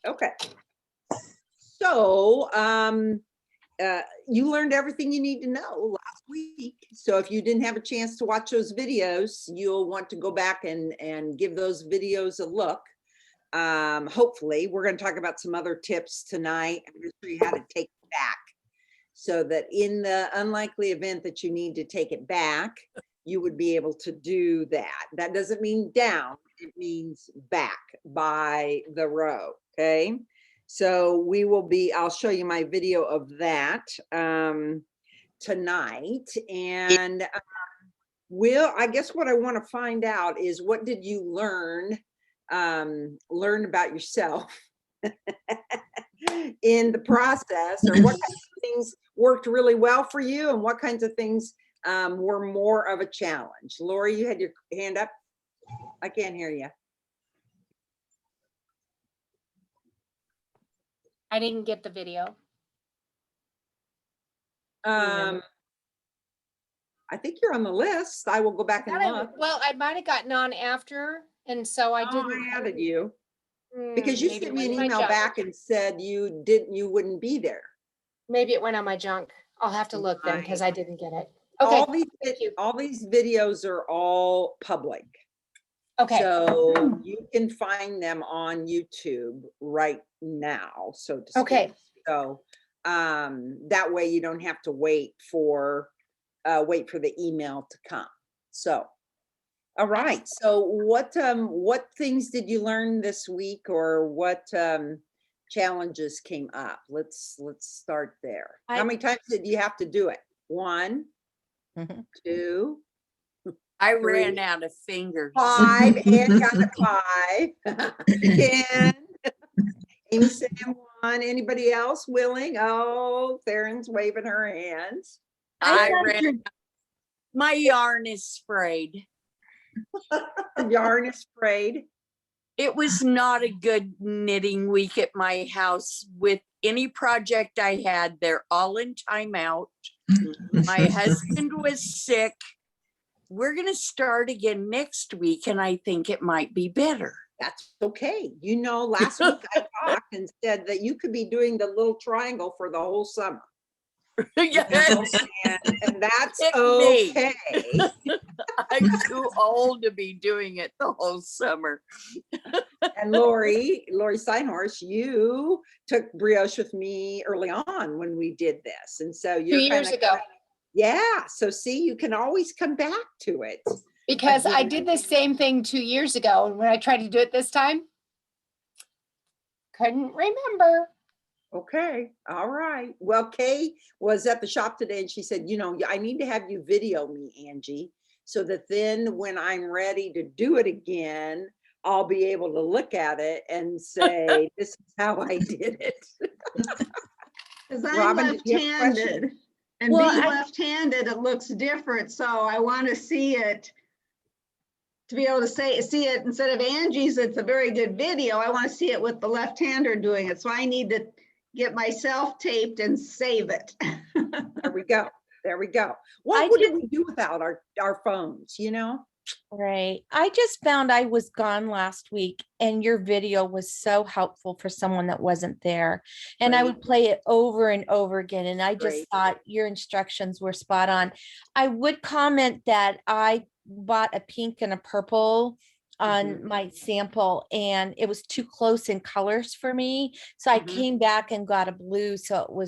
Okay. So, you learned everything you need to know last week. So if you didn't have a chance to watch those videos, you'll want to go back and give those videos a look. Hopefully, we're going to talk about some other tips tonight. I'm going to show you how to take it back, so that in the unlikely event that you need to take it back, you would be able to do that. That doesn't mean down, it means back by the row, okay? So I'll show you my video of that tonight. And I guess what I want to find out is, what did you learn about yourself in the process, or what kinds of things worked really well for you and what kinds of things were more of a challenge? Lori, you had your hand up. I can't hear you. I didn't get the video. I think you're on the list. I will go back and look. Well, I might have gotten on after, and so I didn't. I added you because you sent me an email back and said you wouldn't be there. Maybe it went on my junk. I'll have to look then, because I didn't get it. Okay. All these videos are all public. Okay. So you can find them on YouTube right now, so to speak. Okay. So that way you don't have to wait for the email to come. So, all right. So what things did you learn this week, or what challenges came up? Let's start there. How many times did you have to do it? 1, 2. I ran out of fingers. 5, and got the 5. 10. Amy said 1. Anybody else willing? Oh, Theron's waving her hands. I ran. My yarn is sprayed. Yarn is sprayed. It was not a good knitting week at my house. With any project I had, they're all in timeout. My husband was sick. We're going to start again next week, and I think it might be better. That's okay. You know, last week I talked and said that you could be doing the little triangle for the whole summer. Yes. And that's Pick okay. I'm too old to be doing it the whole summer. And Lori Steinhorst, you took Brioche with me early on when we did this. And so you're 2 years ago. Yeah. So see, you can always come back to it. Because I did the same thing 2 years ago. And when I tried to do it this time, couldn't remember. Okay. All right. Well, Kay was at the shop today and she said, I need to have you video me, Angie, so that then when I'm ready to do it again, I'll be able to look at it and say, this is how I did it. Because I'm left-handed, and being left-handed, it looks different. So I want to see it, to be able to see it instead of Angie's. It's a very good video. I want to see it with the left-hander doing it. So I need to get myself taped and save it. There we go. There we go. What did we do without our phones, Right. I just found I was gone last week, and your video was so helpful for someone that wasn't there. And I would play it over and over again. And I just thought your instructions were spot on. I would comment that I bought a pink and a purple on my sample, and it was too close in colors for me. So I came back and got a blue. So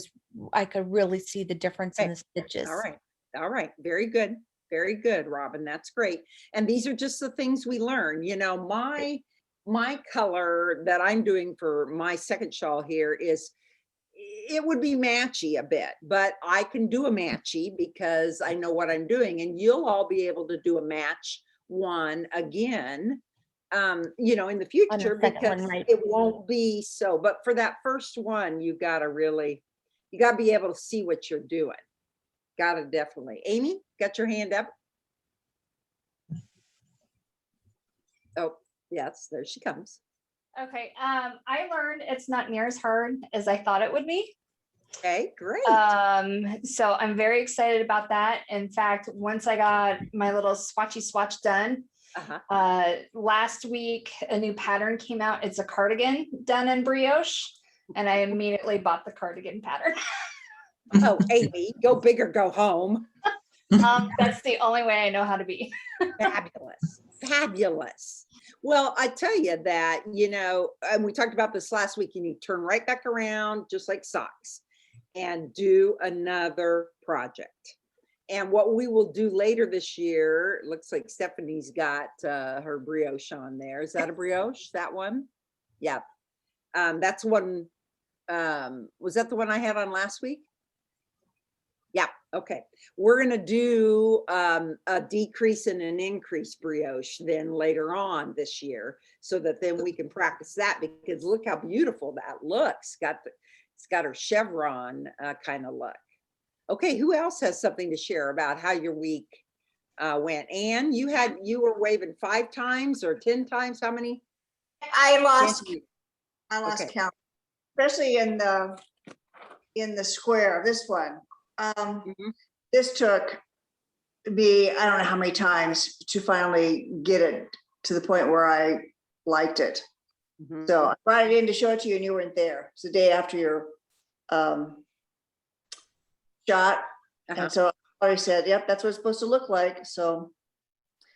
I could really see the difference in the stitches. All right. All right. Very good. Very good, Robin. That's great. And these are just the things we learn. My color that I'm doing for my second shawl here it would be matchy a bit, but I can do a matchy because I know what I'm doing, and you'll all be able to do a match one again, in the future, because it won't be so. But for that first one, you got to be able to see what you're doing. Got to definitely. Amy, got your hand up? Oh, yes, there she comes. Okay, I learned it's not near as hard as I thought it would be. Okay, great. So I'm very excited about that. In fact, once I got my little swatchy swatch done, Last week, a new pattern came out. It's a cardigan done in brioche, and I immediately bought the cardigan pattern. Oh, Amy, go big or go home. That's the only way I know how to be. Fabulous, fabulous. Well, I tell you that, you know, and we talked about this last week, you need to turn right back around, just like socks, and do another project. And what we will do later this year, looks like Stephanie's got her brioche on there. Is that a brioche, that one? Yeah. That's one, was that the one I had on last week? Yeah, okay. We're gonna do a decrease and an increase brioche then later on this year, so that then we can practice that, because look how beautiful that looks. It's got her chevron kind of look. Okay, who else has something to share about how your week went? Anne, you were waving 5 times or 10 times, how many? I lost Okay. count, especially in the square, this one. This took me, I don't know how many times to finally get it to the point where I liked it. So I brought it in to show it to you and you weren't there. It's the day after your shot. And so I said, yep, that's what it's supposed to look like. So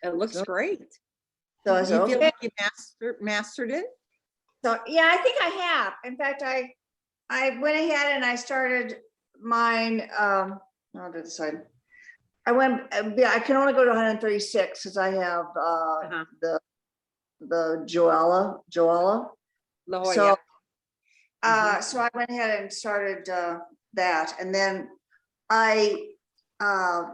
it looks great. So I You said, feel okay. like you mastered it? So yeah, I think I have. In fact, I went ahead and I started mine. I'll do this side. I can only go to 136 because I have the Joella. Oh, So yeah. so I went ahead and started that, and then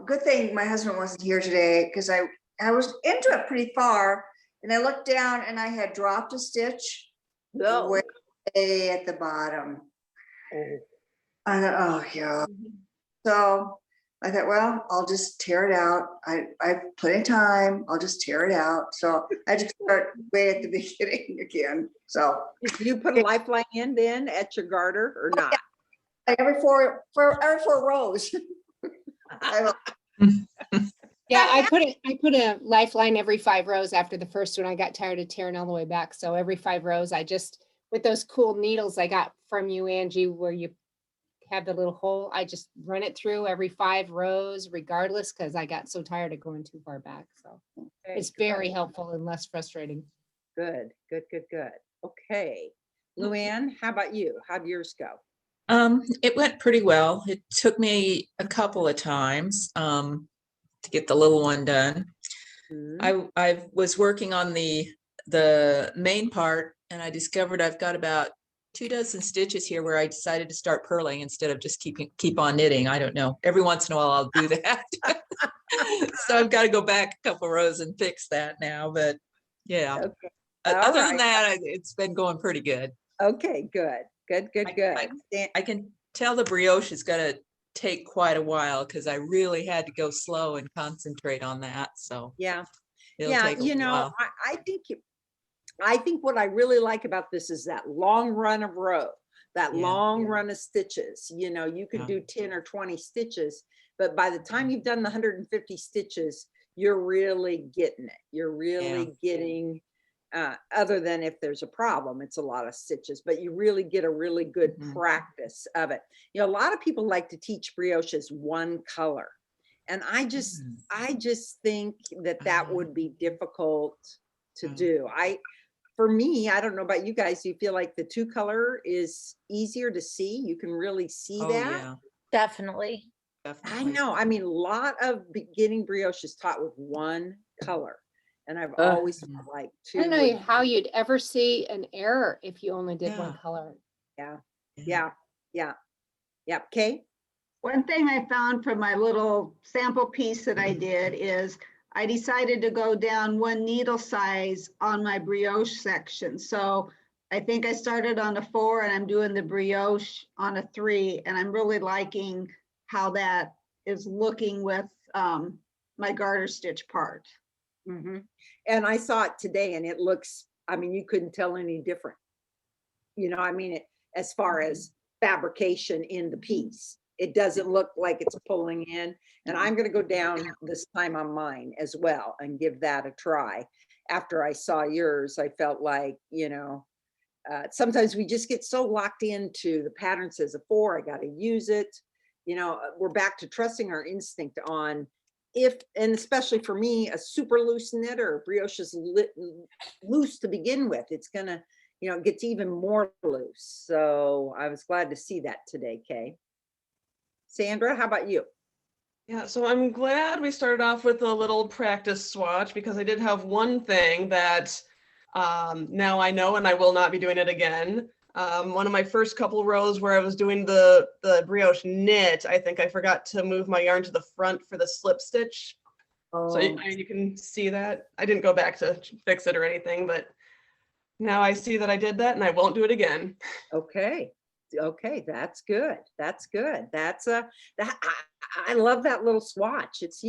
good thing my husband wasn't here today, because I was into it pretty far, and I looked down and I had dropped a stitch way at the bottom. I thought, oh yeah. So I thought, well, I'll just tear it out. I have plenty of time. I'll just tear it out. So I just start way at the beginning again. So Did you put a lifeline in then at your garter or not? like every four rows. Yeah, I put a lifeline every 5 rows after the first one. I got tired of tearing all the way back. So every 5 rows, I just, with those cool needles I got from you, Angie, where you have the little hole, I just run it through every 5 rows regardless, because I got so tired of going too far back. So it's very helpful and less frustrating. Good. Okay. Luann, how about you? How'd yours go? It went pretty well. It took me a couple of times to get the little one done. I was working on the main part, and I discovered I've got about 2 dozen stitches here where I decided to start purling instead of just keep on knitting. I don't know. Every once in a while I'll do that. So I've got to go back a couple rows and fix that now. But yeah, Okay. Other than that, it's been going pretty good. Okay, good. I can tell the brioche is going to take quite a while because I really had to go slow and concentrate on that. So yeah, it'll take a while. I think what I really like about this is that long run of row, that long run of stitches. You know, you could do 10 or 20 stitches, but by the time you've done the 150 stitches, you're really getting it. You're really getting, other than if there's a problem, it's a lot of stitches, but you really get a really good practice of it. You know, a lot of people like to teach brioche as one color. And I just think that would be difficult to do. For me, I don't know about you guys, do you feel like the 2 color is easier to see? You can really see that? Yeah, Definitely. I know. I mean, a lot of beginning brioche is taught with 1 color. And I've always felt like 2. I don't know how you'd ever see an error if you only did 1 color. Yeah. Kay? One thing I found from my little sample piece that I did is I decided to go down 1 needle size on my brioche section. So I think I started on a 4 and I'm doing the brioche on a 3, and I'm really liking how that is looking with my garter stitch part. And I saw it today and it looks, I mean, you couldn't tell any different. You know, I mean, as far as fabrication in the piece, it doesn't look like it's pulling in. And I'm gonna go down this time on mine as well and give that a try. After I saw yours, I felt like, sometimes we just get so locked into the pattern says a 4, I gotta use it. We're back to trusting our instinct on and especially for me, a super loose knitter, brioche is loose to begin with. It's gonna, it gets even more loose. So I was glad to see that today, Kay. Sandra, how about you? Yeah, so I'm glad we started off with a little practice swatch because I did have one thing that now I know and I will not be doing it again. One of my first couple rows where I was doing the brioche knit, I think I forgot to move my yarn to the front for the slip stitch. So you can see that. I didn't go back to fix it or anything, but now I see that I did that and I won't do it again. Okay. That's good. That's good. I love that little swatch. It's,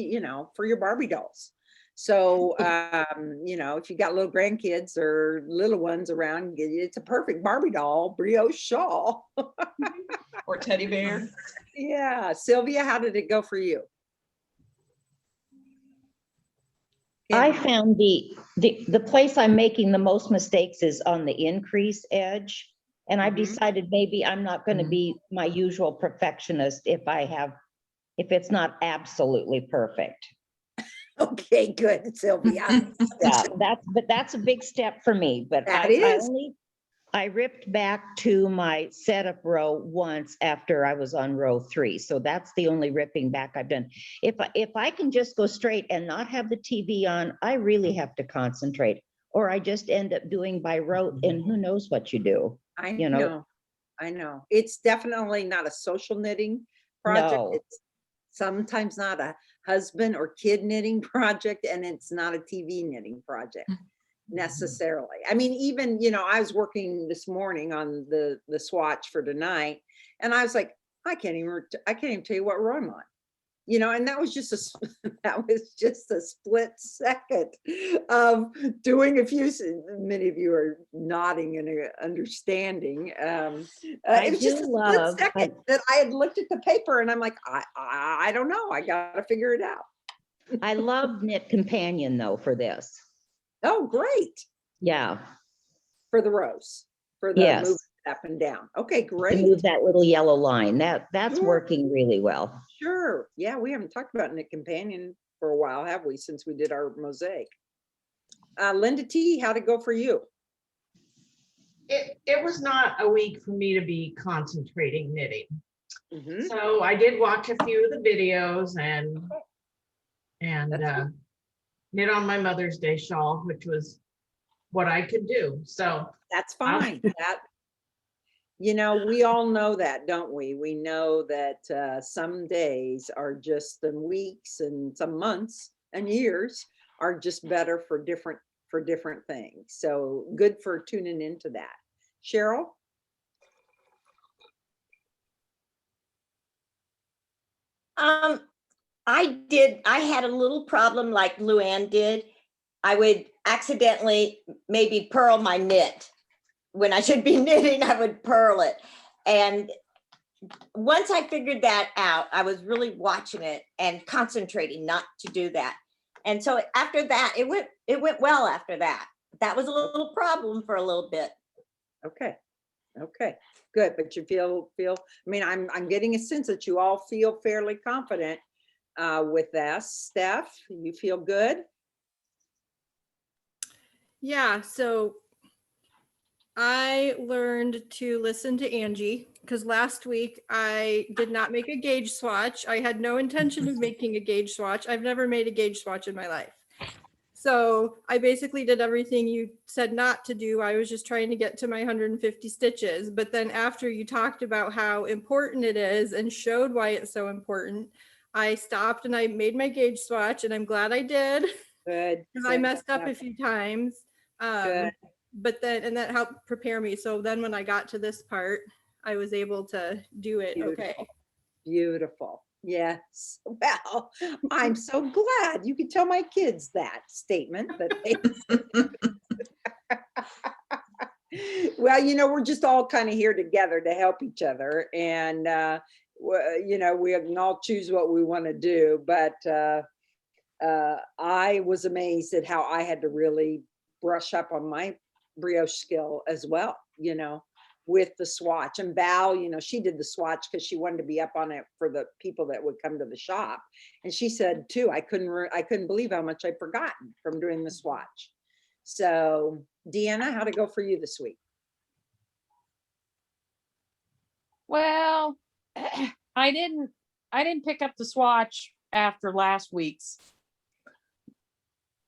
for your Barbie dolls. So, if you got little grandkids or little ones around, it's a perfect Barbie doll brioche shawl. Or teddy bear. Yeah. Sylvia, how did it go for you? I found the place I'm making the most mistakes is on the increase edge. And I've decided maybe I'm not going to be my usual perfectionist if it's not absolutely perfect. Okay, good, Sylvia. Yeah, that's a big step for me, but I ripped back to my setup row once after I was on row 3. So that's the only ripping back I've done. If I can just go straight and not have the TV on, I really have to concentrate, or I just end up doing by rote, and who knows what you do. I know. It's definitely not a social knitting project. No. It's sometimes not a husband or kid knitting project, and it's not a TV knitting project necessarily. I mean, even, I was working this morning on the swatch for tonight, and I was like, I can't even tell you what row I'm on. And that was just a split second of doing a few. Many of you are nodding and understanding. It was just a split second that I had looked at the paper and I'm like, I don't know. I got to figure it out. I love Knit Companion though for this. Oh, great. Yeah. For the rows, for the move up and down. Okay, great. To move that little yellow line. That's working really well. Sure. Yeah, we haven't talked about Knit Companion for a while, have we, since we did our mosaic? Linda T, how'd it go for you? It was not a week for me to be concentrating knitting. So I did watch a few of the videos and knit on my Mother's Day shawl, which was what I could do. So that's fine. We all know that, don't we? We know that some days are just weeks, and some months and years are just better for different things. So good for tuning into that. Cheryl? I had a little problem like Luann did. I would accidentally maybe purl my knit. When I should be knitting, I would purl it. And once I figured that out, I was really watching it and concentrating not to do that. And so after that, it went well after that. That was a little problem for a little bit. Okay, good. But you feel, I mean, I'm getting a sense that you all feel fairly confident with this. Steph, you feel good? Yeah, so I learned to listen to Angie because last week I did not make a gauge swatch. I had no intention of making a gauge swatch. I've never made a gauge swatch in my life. So I basically did everything you said not to do. I was just trying to get to my 150 stitches. But then after you talked about how important it is and showed why it's so important, I stopped and I made my gauge swatch, and I'm glad I did. Good. Because I messed up a few times. But then that helped prepare me. So then when I got to this part, I was able to do it. Beautiful. Okay. Beautiful. Yes. Well, I'm so glad you could tell my kids that statement that they well, we're just all kind of here together to help each other. And you know, we can all choose what we want to do, but I was amazed at how I had to really brush up on my brioche skill as well, you know, with the swatch. And Val, you know, she did the swatch because she wanted to be up on it for the people that would come to the shop. And she said too, I couldn't believe how much I'd forgotten from doing the swatch. So Deanna, how'd it go for you this week? Well, I didn't pick up the swatch after last week's,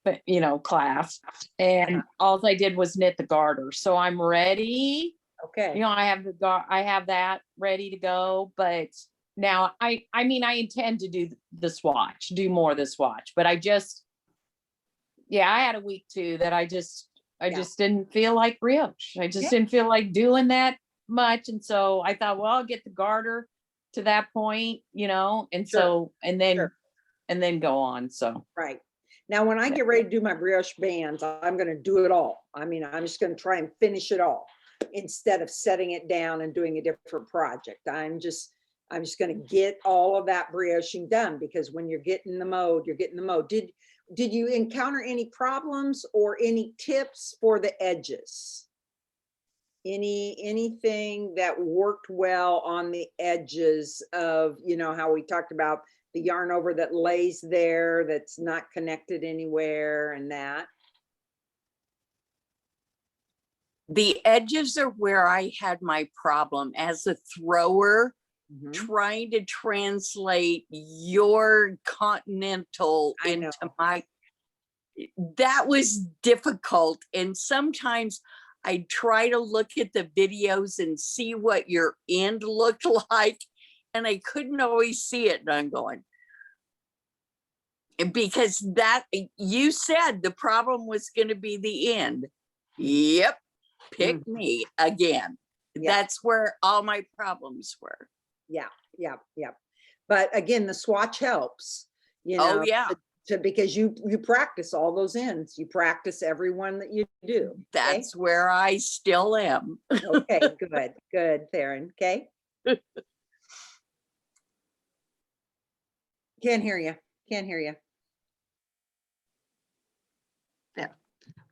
but you know, class, and all I did was knit the garter. So I'm ready. Okay. You know, I have that ready to go, but now I mean, I intend to do more of the swatch, but I had a week too that I just didn't feel like brioche. I just didn't feel like doing that much. And so I thought, well, I'll get the garter to that point, you know, and so, and then go on. So. Right. Now, when I get ready to do my brioche bands, I'm going to do it all. I mean, I'm just going to try and finish it all instead of setting it down and doing a different project. I'm just going to get all of that brioching done, because when you're getting in the mode, you're getting the mode. Did you encounter any problems or any tips for the edges? Anything that worked well on the edges of, you know, how we talked about the yarn over that lays there, that's not connected anywhere, and that? The edges are where I had my problem as a thrower, trying to translate your continental into my, that was difficult. And sometimes I try to look at the videos and see what your end looked like, and I couldn't always see it. And I'm going, because that, you said the problem was going to be the end. Yep. Pick me again. That's where all my problems were. Yeah. But again, the swatch helps, you know. Oh yeah. Because you practice all those ends. You practice every one that you do. Okay? That's where I still am. Okay, good, Theron. Okay. Can't hear you. Yeah.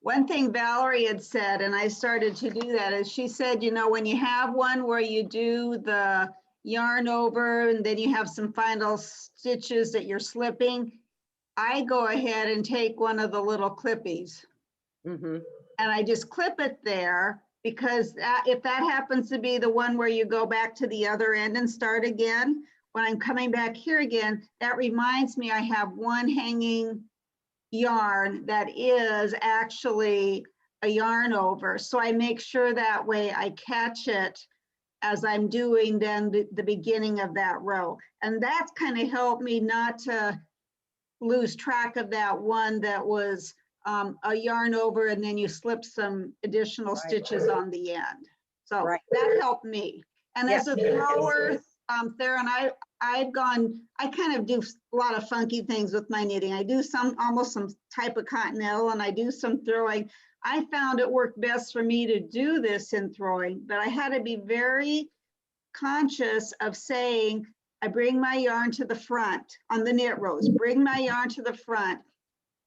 One thing Valerie had said, and I started to do that, is she said, you know, when you have one where you do the yarn over and then you have some final stitches that you're slipping, I go ahead and take one of the little clippies and I just clip it there, because if that happens to be the one where you go back to the other end and start again, when I'm coming back here again, that reminds me I have one hanging yarn that is actually a yarn over. So I make sure that way I catch it as I'm doing then the beginning of that row. And that's kind of helped me not to lose track of that one that was a yarn over and then you slip some additional stitches on the end. So that helped me. And as a thrower, Theron, I kind of do a lot of funky things with my knitting. I do almost some type of continental, and I do some throwing. I found it worked best for me to do this in throwing, but I had to be very conscious of saying, I bring my yarn to the front on the knit rows, bring my yarn to the front,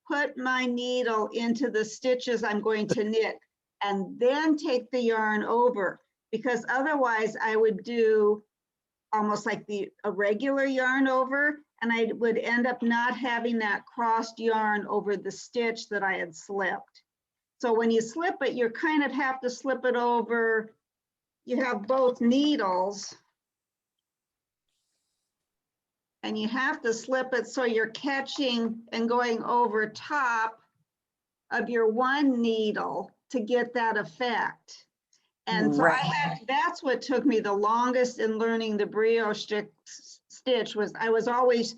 put my needle into the stitches I'm going to knit, and then take the yarn over, because otherwise I would do almost like a regular yarn over, and I would end up not having that crossed yarn over the stitch that I had slipped. So when you slip it, you kind of have to slip it over. You have both needles, and you have to slip it so you're catching and going over top of your one needle to get that effect. And so that's what took me the longest in learning the brioche stitch. Was I was always,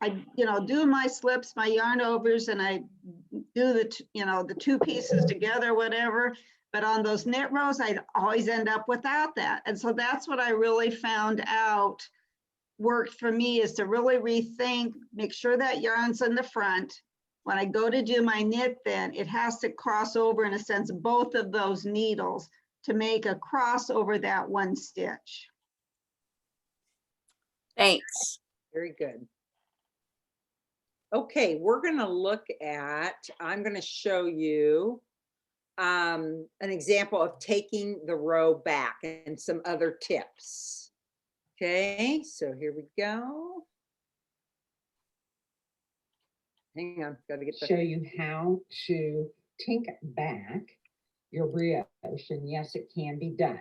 do my slips, my yarn overs, and I do the two pieces together, whatever. But on those knit rows, I'd always end up without that. And so that's what I really found out worked for me, is to really rethink, make sure that yarn's in the front. When I go to do my knit, then it has to cross over, in a sense, both of those needles to make a cross over that one stitch. Thanks. Very good. Okay, we're gonna look at, I'm gonna show you an example of taking the row back and some other tips. Okay, so here we go. Hang on, gotta get the. Show you how to tink back your brioche, and yes, it can be done.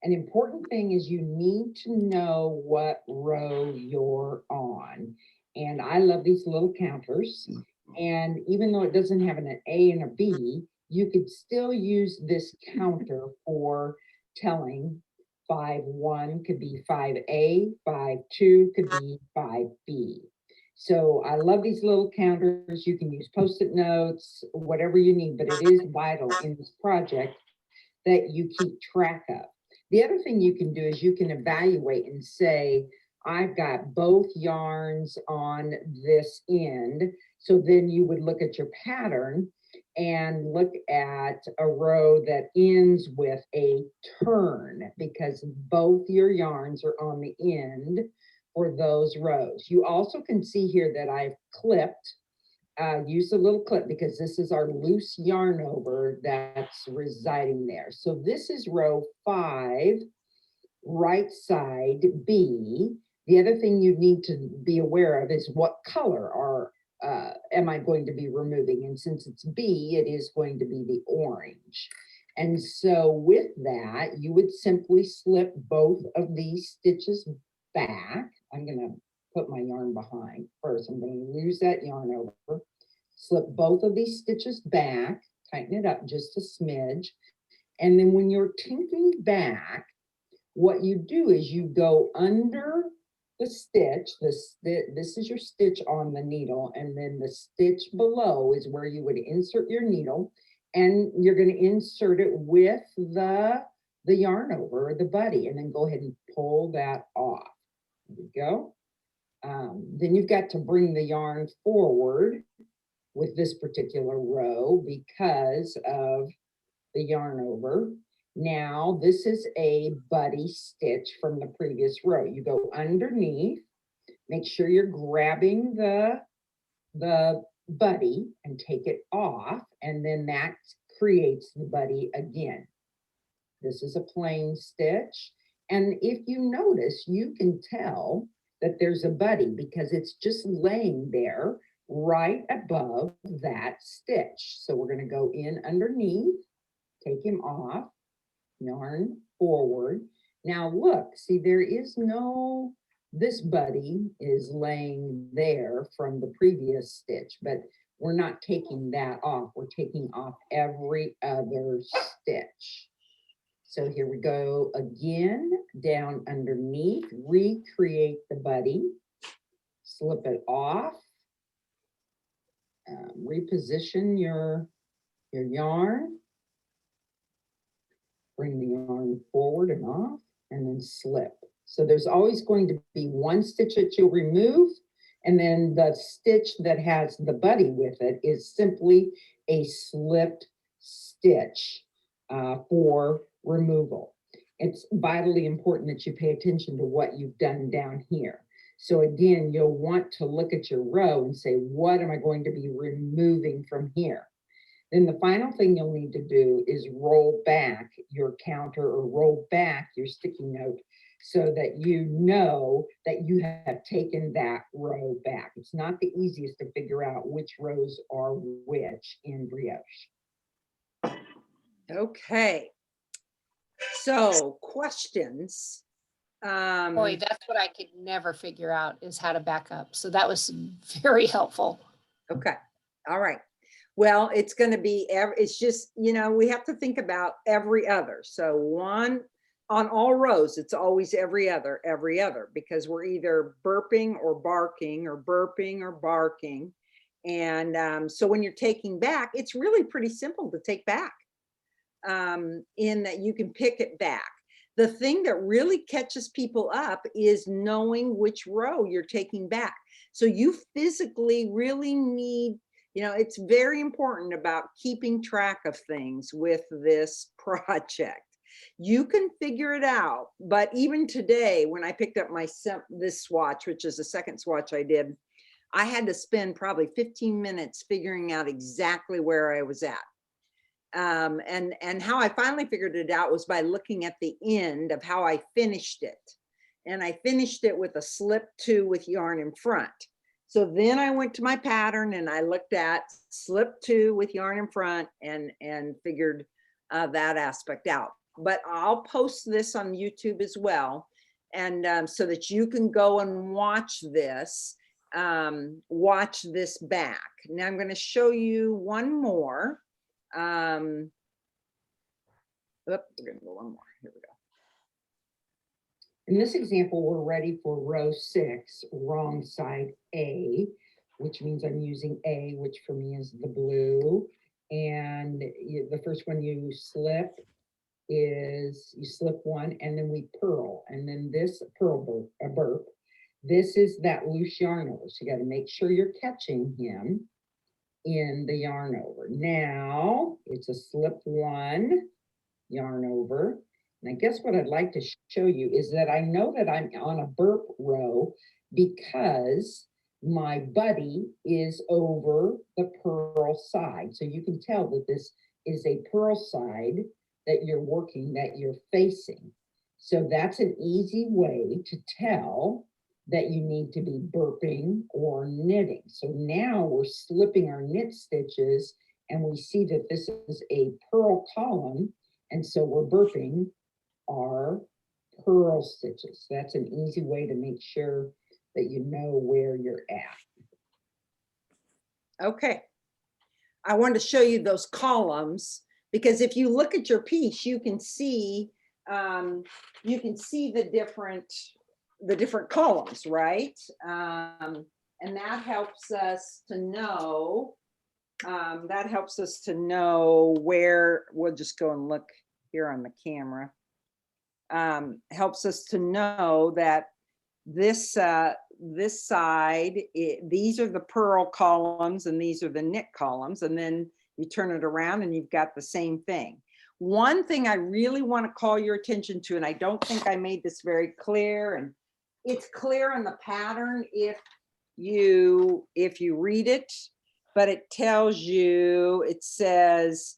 An important thing is you need to know what row you're on. And I love these little counters. And even though it doesn't have an A and a B, you could still use this counter for telling 5-1 could be 5A, 5-2 could be 5B. So I love these little counters. You can use Post-it notes, whatever you need, but it is vital in this project that you keep track of. The other thing you can do is you can evaluate and say, I've got both yarns on this end. So then you would look at your pattern and look at a row that ends with a turn, because both your yarns are on the end for those rows. You also can see here that I've clipped, use a little clip because this is our loose yarn over that's residing there. So this is row 5, right side B. The other thing you need to be aware of is what color am I going to be removing? And since it's B, it is going to be the orange. And so with that, you would simply slip both of these stitches back. I'm going to put my yarn behind first. I'm going to use that yarn over, slip both of these stitches back, tighten it up just a smidge. And then when you're tinking back, what you do is you go under the stitch. This is your stitch on the needle, and then the stitch below is where you would insert your needle, and you're going to insert it with the yarn over, or the buddy, and then go ahead and pull that off. There we go. Then you've got to bring the yarn forward with this particular row because of the yarn over. Now this is a buddy stitch from the previous row. You go underneath, make sure you're grabbing the buddy and take it off, and then that creates the buddy again. This is a plain stitch, and if you notice, you can tell that there's a buddy because it's just laying there right above that stitch. So we're going to go in underneath, take him off, yarn forward. Now look, see, there is no, this buddy is laying there from the previous stitch, but we're not taking that off. We're taking off every other stitch. So here we go again, down underneath, recreate the buddy, slip it off, reposition your yarn, bring the yarn forward and off, and then slip. So there's always going to be one stitch that you'll remove, and then the stitch that has the buddy with it is simply a slipped stitch for removal. It's vitally important that you pay attention to what you've done down here. So again, you'll want to look at your row and say, what am I going to be removing from here? Then the final thing you'll need to do is roll back your counter or roll back your sticky note so that you know that you have taken that row back. It's not the easiest to figure out which rows are which in brioche. Okay. So questions. Boy, that's what I could never figure out is how to back up. So that was very helpful. Okay. All right. Well, it's going to be, it's just, we have to think about every other. So one on all rows, it's always every other, because we're either burping or barking or burping or barking. And so when you're taking back, it's really pretty simple to take back in that you can pick it back. The thing that really catches people up is knowing which row you're taking back. So you physically really need, it's very important about keeping track of things with this project. You can figure it out. But even today, when I picked up this swatch, which is the second swatch I did, I had to spend probably 15 minutes figuring out exactly where I was at. And how I finally figured it out was by looking at the end of how I finished it. And I finished it with a slip 2 with yarn in front. So then I went to my pattern and I looked at slip 2 with yarn in front and figured that aspect out. But I'll post this on YouTube as well. And so that you can go and watch this back. Now I'm going to show you one more. We're going to go one more. Here we go. In this example, we're ready for row 6, wrong side A, which means I'm using A, which for me is the blue. And the first one you slip is, you slip 1 and then we purl. And then this purl burp, this is that loose yarn over. So you got to make sure you're catching him in the yarn over. Now it's a slip 1, yarn over. And I guess what I'd like to show you is that I know that I'm on a burp row because my buddy is over the purl side. So you can tell that this is a purl side that you're working, that you're facing. So that's an easy way to tell that you need to be burping or knitting. So now we're slipping our knit stitches and we see that this is a purl column. And so we're burping our purl stitches. That's an easy way to make sure that you know where you're at. Okay. I wanted to show you those columns because if you look at your piece, you can see the different columns, right? And that helps us to know. Where we'll just go and look here on the camera. Helps us to know that this side, these are the purl columns and these are the knit columns, and then you turn it around and you've got the same thing. One thing I really want to call your attention to, and I don't think I made this very clear, and it's clear on the pattern if you read it, but it tells you, it says,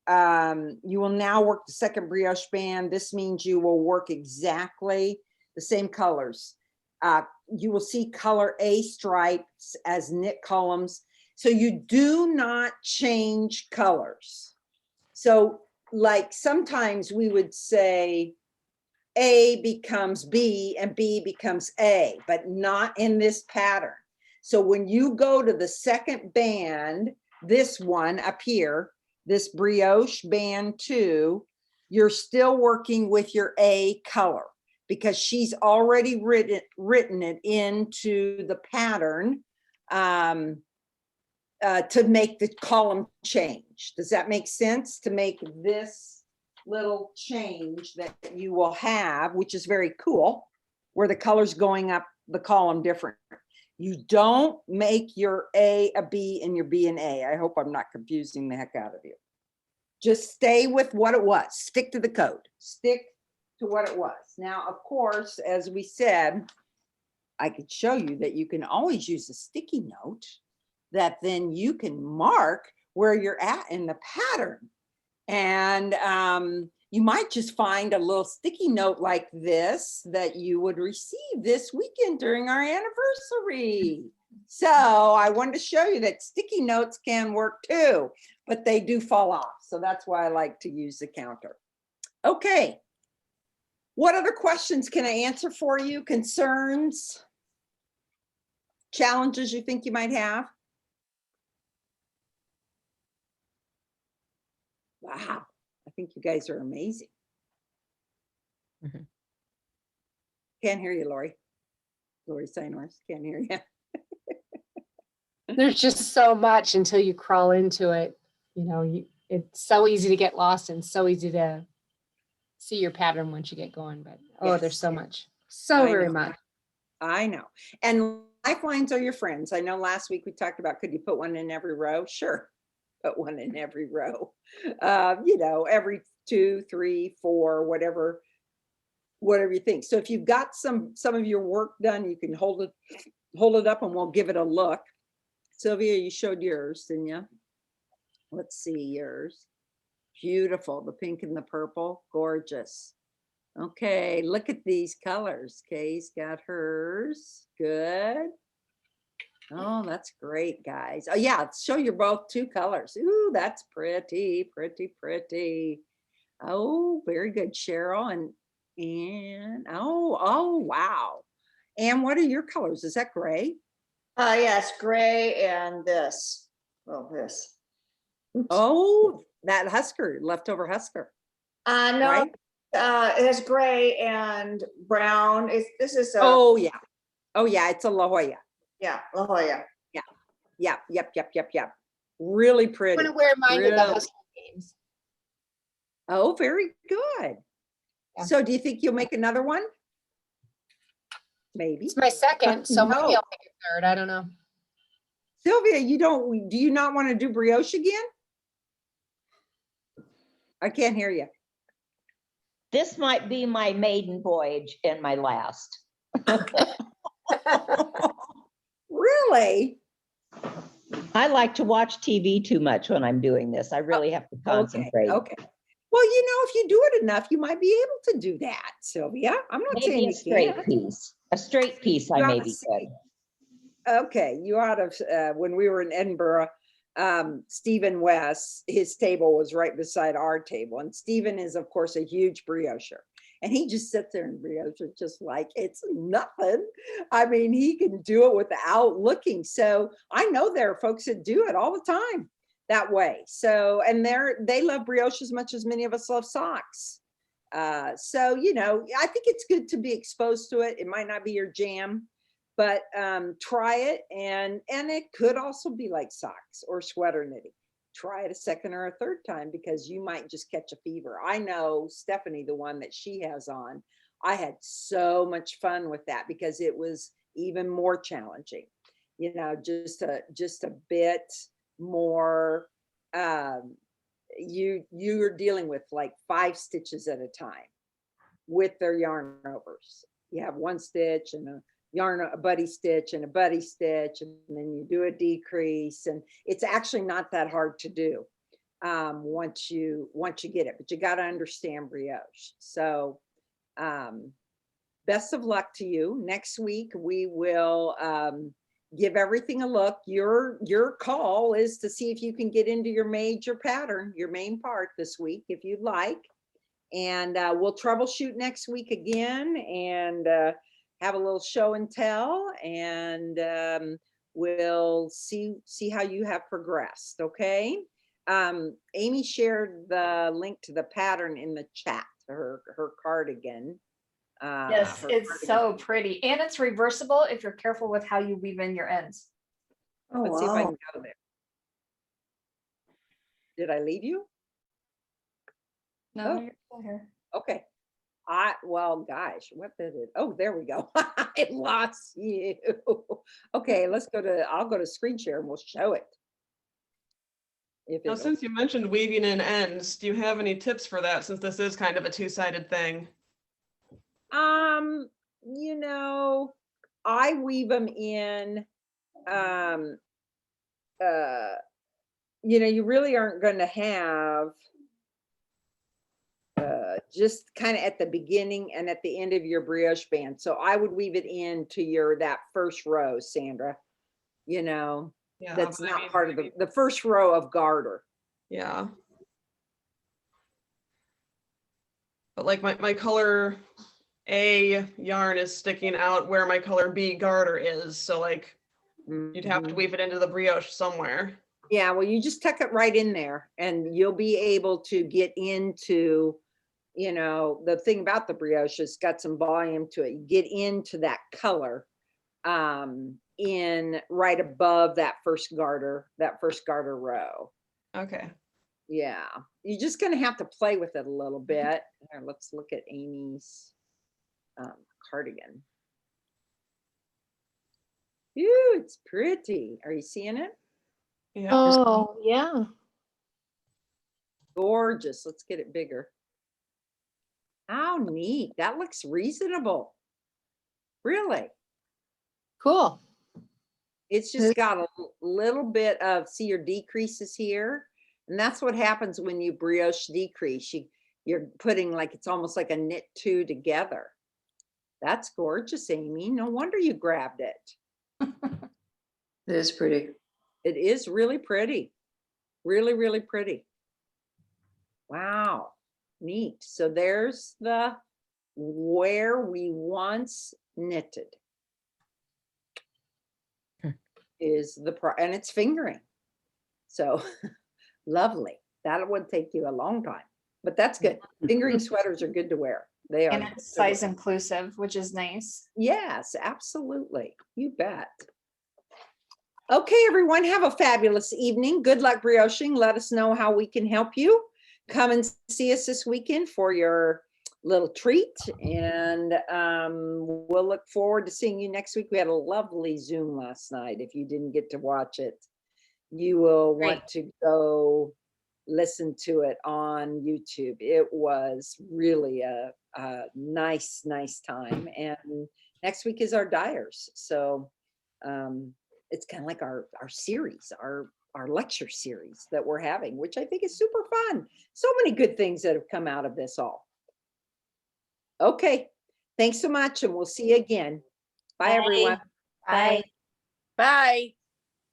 you will now work the second brioche band. This means you will work exactly the same colors. You will see color A stripes as knit columns. So you do not change colors. So like sometimes we would say A becomes B and B becomes A, but not in this pattern. So when you go to the second band, this one up here, this brioche band 2, you're still working with your A color because she's already written it into the pattern to make the column change. Does that make sense? To make this little change that you will have, which is very cool, where the color's going up the column different. You don't make your A a B and your B an A. I hope I'm not confusing the heck out of you. Just stay with what it was. Stick to the code. Stick to what it was. Now, of course, as we said, I could show you that you can always use a sticky note that then you can mark where you're at in the pattern. And you might just find a little sticky note like this that you would receive this weekend during our anniversary. So I wanted to show you that sticky notes can work too, but they do fall off. So that's why I like to use the counter. Okay. What other questions can I answer for you? Concerns? Challenges you think you might have? Wow. I think you guys are amazing. Mhm. Can't hear you, Lori. Lori Steinhorst, can't hear you. There's just so much until you crawl into it. You know, it's so easy to get lost and so easy to see your pattern once you get going. But oh, there's so much, so very much. I know. And lifelines are your friends. I know last week we talked about, could you put one in every row? Sure. Put one in every row. You know, every 2, 3, 4, whatever you think. So if you've got some of your work done, you can hold it up and we'll give it a look. Sylvia, you showed yours, didn't you? Let's see yours. Beautiful, the pink and the purple, gorgeous. Okay, look at these colors. Kay's got hers, good. Oh, that's great, guys. Oh yeah, show you both 2 colors. Ooh, that's pretty, pretty, pretty. Oh, very good, Cheryl. And oh, wow. And what are your colors? Is that gray? Yes, gray and this. Well, this. Oops. Oh, that Husker, leftover Husker. No, right? It has gray and brown. This is a, Oh yeah. Oh yeah, it's a La Jolla. yeah, La Jolla. Yeah, yep. Really I'm pretty. gonna wear mine to the Really. Husker games. Oh, very good. Yeah. So do you think you'll make another one? Maybe. It's my second, so maybe I'll No. make a third. I don't know. Sylvia, do you not want to do brioche again? I can't hear you. This might be my maiden voyage and my last. Really? I like to watch TV too much when I'm doing this. I really have to concentrate. Okay. Well, if you do it enough, you might be able to do that, Sylvia. I'm not saying Maybe a you straight can't. piece. A straight piece I You may ought to be see. good. Okay, you ought to, when we were in Edinburgh, Stephen West, his table was right beside our table. And Stephen is, of course, a huge briocher. And he just sits there and brioche just like it's nothing. I mean, he can do it without looking. So I know there are folks that do it all the time that way. So, and they love brioche as much as many of us love socks. So, I think it's good to be exposed to it. It might not be your jam, but try it. And it could also be like socks or sweater knitting. Try it a second or a third time because you might just catch a fever. I know Stephanie, the one that she has on, I had so much fun with that because it was even more challenging, just a bit more, you're dealing with like 5 stitches at a time with their yarn overs. You have 1 stitch and a buddy stitch and a buddy stitch, and then you do a decrease, and it's actually not that hard to do once you get it, but you got to understand brioche. So best of luck to you. Next week we will give everything a look. Your call is to see if you can get into your major pattern, your main part this week, if you'd like, and we'll troubleshoot next week again and have a little show and tell, and we'll see how you have progressed. Okay. Amy shared the link to the pattern in the chat, her cardigan. Yes, it's so pretty. And it's reversible if you're careful with how you weave in your ends. Oh, Let's see if I wow. can go there. Did I leave you? No, Oh. you're still here. Okay. Well, gosh, what did it? Oh, there we go. I lost you. Okay, I'll go to screen share and we'll show it. Now, since you mentioned weaving in ends, do you have any tips for that since this is kind of a 2-sided thing? I weave them in, you really aren't going to have just kind of at the beginning and at the end of your brioche band. So I would weave it into that first row, Sandra, Yeah, that's but I not mean, part of the first row of garter. yeah. But like my color A yarn is sticking out where my color B garter is. So like you'd have to Mhm. weave it into the brioche somewhere. Yeah, well, you just tuck it right in there and you'll be able to get into, the thing about the brioche is got some volume to it. You get into that color in right above that first garter row. Okay. Yeah, you're just going to have to play with it a little bit. Here, let's look at Amy's cardigan. Ooh, it's pretty. Are you seeing it? Yeah. Oh, yeah. Gorgeous. Let's get it bigger. How neat. That looks reasonable. Really. Cool. It's just got a little bit of, see your decreases here. And that's what happens when you brioche decrease. You're putting like, it's almost like a knit two together. That's gorgeous, Amy. No wonder you grabbed it. It is pretty. It is really pretty. Really, really pretty. Wow. Neat. So there's the where we once knitted. Is the and it's fingering. So lovely. That would take you a long time, but that's good. Fingering sweaters are good to wear. They are. And it's size inclusive, which is nice. Yes, absolutely. You bet. Okay, everyone, have a fabulous evening. Good luck brioching. Let us know how we can help you. Come and see us this weekend for your little treat, and we'll look forward to seeing you next week. We had a lovely Zoom last night. If you didn't get to watch it, you will want to go listen to it on YouTube. It was really a nice time. And next week is our dyers. So it's kind of like our series, our lecture series that we're having, which I think is super fun. So many good things that have come out of this all. Okay, thanks so much, and we'll see you again. Bye, everyone. Bye. Bye.